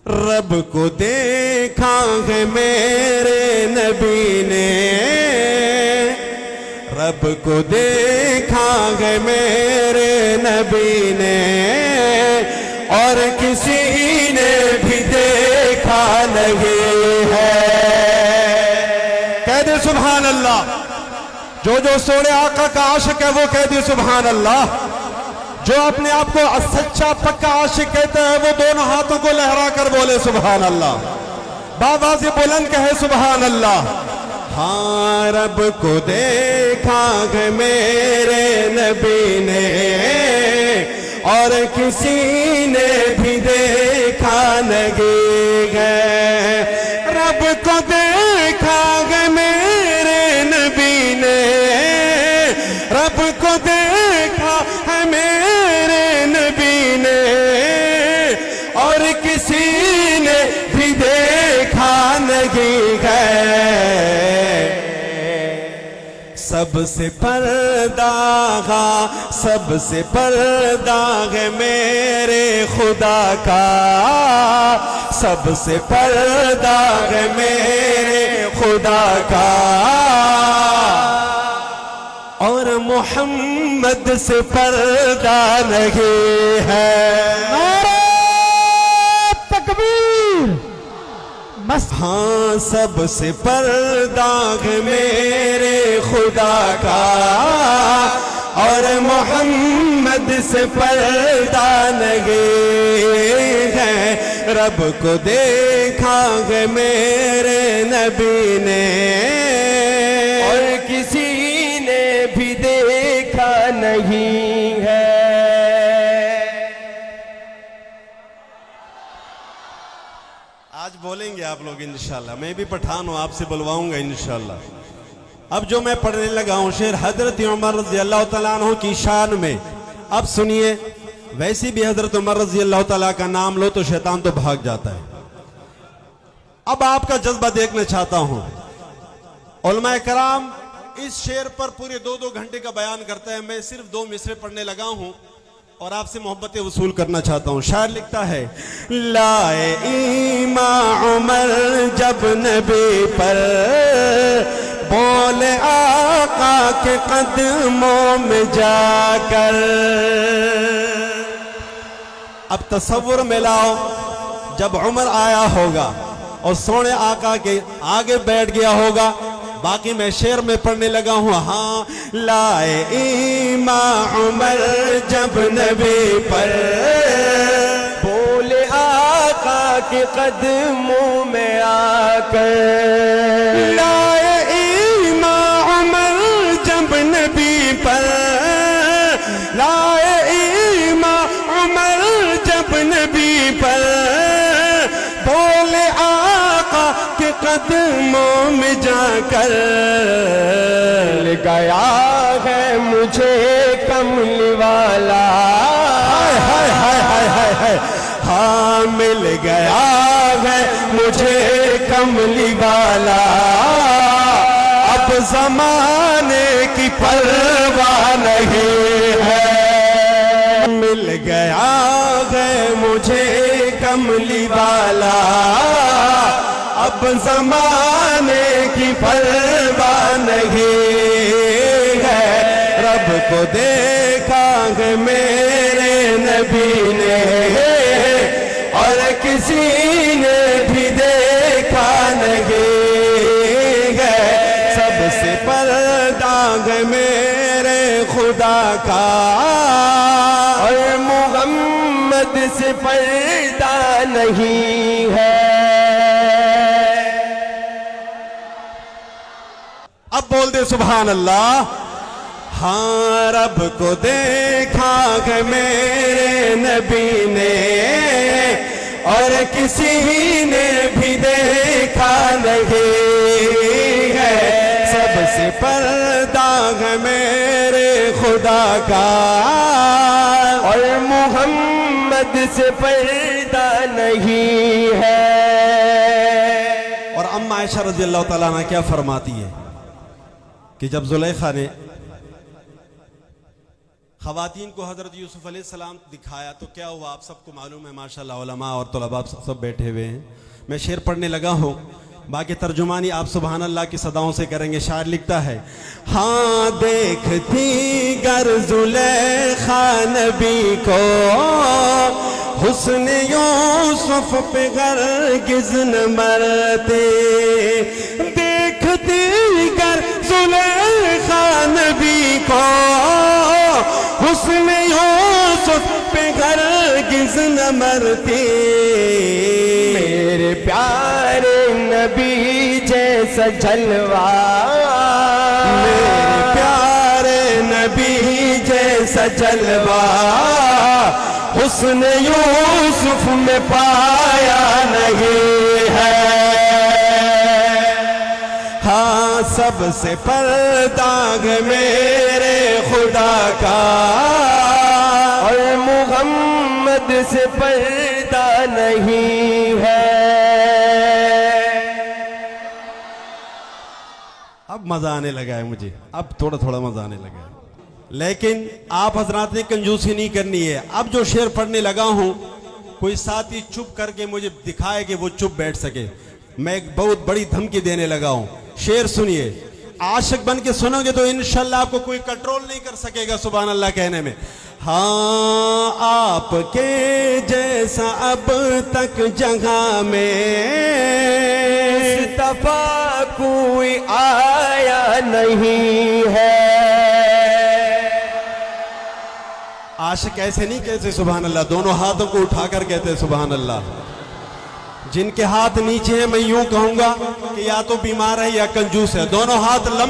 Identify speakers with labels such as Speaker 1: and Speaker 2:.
Speaker 1: رب کو دیکھا ہے میرے نبی نے، رب کو دیکھا ہے میرے نبی نے، اور کسی نے بھی دیکھا نہیں ہے۔ کہہ دے سبحان اللہ۔ جو سونے آقا کا عاشق ہے وہ کہہ دے سبحان اللہ۔ جو اپنے آپ کو سچا پکا عاشق کہتا ہے وہ دونوں ہاتھوں کو لہرا کر بولے سبحان اللہ، باواز بلند کہے سبحان اللہ۔ ہاں رب کو دیکھا ہے میرے نبی نے، اور کسی نے بھی دیکھا نہیں ہے۔ رب کو دیکھا ہے میرے نبی نے، رب کو دیکھا ہے میرے نبی نے، اور کسی نے بھی دیکھا نہیں ہے۔ سب سے پردہ سب سے پردہ ہے میرے خدا کا، سب سے پردہ ہے میرے خدا کا، اور محمد سے پردہ نہیں ہے۔
Speaker 2: نعرہ تکبیر۔
Speaker 1: ہاں سب سے پردہ ہے میرے خدا کا، اور محمد سے پردہ نہیں ہے۔ رب کو دیکھا ہے میرے نبی نے،
Speaker 3: اور کسی نے بھی دیکھا نہیں ہے۔
Speaker 1: آج بولیں گے آپ لوگ انشاءاللہ، میں بھی پٹھان ہوں، آپ سے بلواؤں گا انشاءاللہ۔ اب جو میں پڑھنے لگا ہوں شعر حضرت عمر رضی اللہ تعالیٰ عنہ کی شان میں، اب سنیے۔ ویسی بھی حضرت عمر رضی اللہ تعالیٰ کا نام لو تو شیطان تو بھاگ جاتا ہے۔ اب آپ کا جذبہ دیکھنا چاہتا ہوں۔ علماء کرام اس شعر پر پورے 2 گھنٹے کا بیان کرتا ہے، میں صرف 2 مصرے پڑھنے لگا ہوں اور آپ سے محبت وصول کرنا چاہتا ہوں۔ شاعر لکھتا ہے، لائے ایمان عمر جب نبی پر، بولے آقا کے قدموں میں جا کر۔ اب تصور میں لاؤ، جب عمر آیا ہوگا اور سونے آقا کے آگے بیٹھ گیا ہوگا۔ باقی میں شعر میں پڑھنے لگا ہوں۔ ہاں لائے ایمان عمر جب نبی پر،
Speaker 3: بولے آقا کے قدموں میں آ کر۔
Speaker 1: لائے ایمان عمر جب نبی پر، لائے ایمان عمر جب نبی پر، بولے آقا کے قدموں میں جا کر۔
Speaker 3: مل گیا ہے مجھے کملی والا،
Speaker 1: ہائے ہائے ہائے ہائے ہائے ہائے۔ ہاں مل گیا ہے مجھے کملی والا، اب زمانے کی پرواہ نہیں ہے۔ مل گیا ہے مجھے کملی والا، اب زمانے کی پرواہ نہیں ہے۔ رب کو دیکھا ہے میرے نبی نے، اور کسی نے بھی دیکھا نہیں ہے۔ سب سے پردہ ہے میرے خدا کا،
Speaker 3: اور محمد سے پردہ نہیں ہے۔
Speaker 1: اب بول دے سبحان اللہ۔ ہاں رب کو دیکھا ہے میرے نبی نے، اور کسی نے بھی دیکھا نہیں ہے۔ سب سے پردہ ہے میرے خدا کا،
Speaker 3: اور محمد سے پردہ نہیں ہے۔
Speaker 1: اور اما عائشہ رضی اللہ تعالیٰ عنہ کیا فرماتی ہے کہ جب زلیخا نے خواتین کو حضرت یوسف علیہ السلام دکھایا تو کیا ہوا آپ سب کو معلوم ہے ماشاءاللہ، علماء اور طلباء سب بیٹھے ہوئے ہیں. میں شعر پڑھنے لگا ہوں، باقی ترجمانی آپ سبحان اللہ کی صداؤں سے کریں گے. شاعر لکھتا ہے: ہاں دیکھتی گر زلیخا نبی کو حسن یوسف پہ ہرگز نہ مرتے. دیکھتی گر زلیخا نبی کو حسن یوسف پہ ہرگز نہ مرتے.
Speaker 3: میرے پیارے نبی جیسا جلوہ،
Speaker 1: میرے پیارے نبی جیسا جلوہ حسن یوسف میں پایا نہیں ہے. ہاں سب سے پردہ ہے میرے خدا کا،
Speaker 3: اور محمد سے پردہ نہیں ہے.
Speaker 1: اب مزہ آنے لگا ہے مجھے، اب تھوڑا تھوڑا مزہ آنے لگا ہے. لیکن آپ حضرات نے کنجوسی نہیں کرنی ہے. اب جو شعر پڑھنے لگا ہوں کوئی ساتھی چپ کر کے مجھے دکھائے کہ وہ چپ بیٹھ سکے. میں ایک بہت بڑی دھمکی دینے لگا ہوں. شعر سنیے، عاشق بن کے سنو گے تو انشاءاللہ آپ کو کوئی کنٹرول نہیں کر سکے گا سبحان اللہ کہنے میں. ہاں آپ کے جیسا اب تک جگہ میں
Speaker 3: مصطفیٰ کوئی آیا نہیں ہے.
Speaker 1: عاشق ایسے نہیں کہتے سبحان اللہ، دونوں ہاتھوں کو اٹھا کر کہتے سبحان اللہ. جن کے ہاتھ نیچے ہیں میں یوں کہوں گا کہ یا تو بیمار ہے یا کنجوس ہے. دونوں ہاتھ